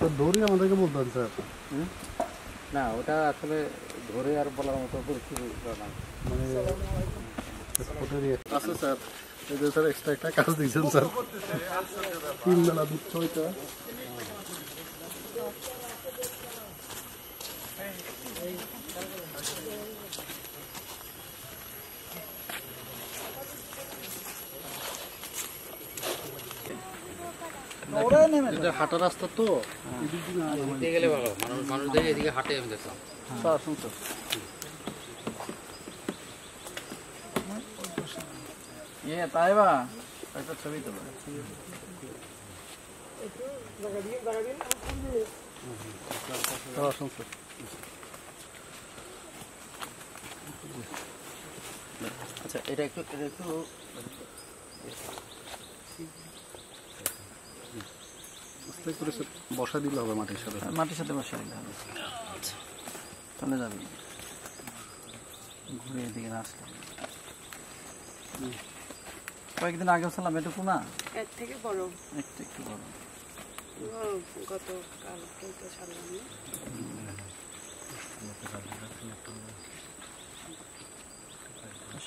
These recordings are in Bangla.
তো ধরে আমাদেরকে বলতেন স্যার। না ওটা আসলে ধরে আর বলার মতো পরিস্থিতি না, মানে আছে স্যার, এই যে স্যার এক্সট্রা একটা কাজ দিয়েছেন স্যার, 3 বেলা দুধ 6টা। হাঁটা রাস্তা তো গেলে ভালো, মানুষ দেখে এদিকে হাঁটে আমি দেখলাম। আসুন স্যার। তাই বা একটা ছবি তোলো। আসুন স্যার। আচ্ছা এটা একটু আস্তে করে বসা দিলে হবে মাটির সাথে। মাটির সাথে বসে দিলে হবে, চলে যাবে। ঘুরে এদিকে আসলে কয়েকদিন আগে ছিলাম এটুকু না, এর থেকে বড়, একটু বড়। গত কালকে তো ছাড়লাম না।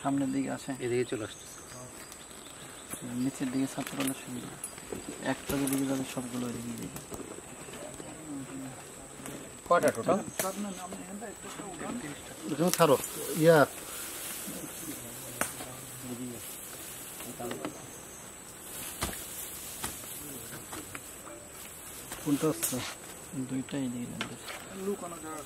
সামনের দিকে আসে, এদিকে চলে আসছে। নিচের দিকে ছাত্র হলে সুবিধা, একটা দিকে যাবে সবগুলো এদিকে দিকে। কয়টা টোটাল? এখানে ছাড়ো ইয়া কোনটা আসছে? দুইটাই দিকে লুকানো জায়গা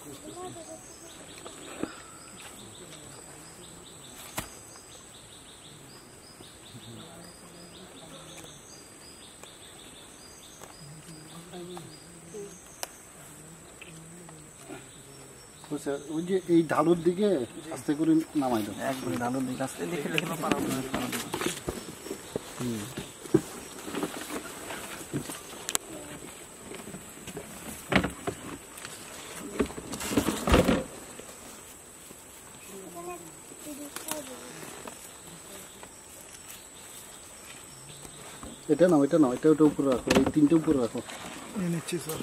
ওই যে এই ঢালুর দিকে আস্তে করে নামাই দাও। একবারে ঢালুর দিকে আসতে দেখে দেখে পারাবো। এটা নাও, এটা নাও, এটা ওটা উপরে রাখো, এই 3টে উপরে রাখো। নিচ্ছি স্যার।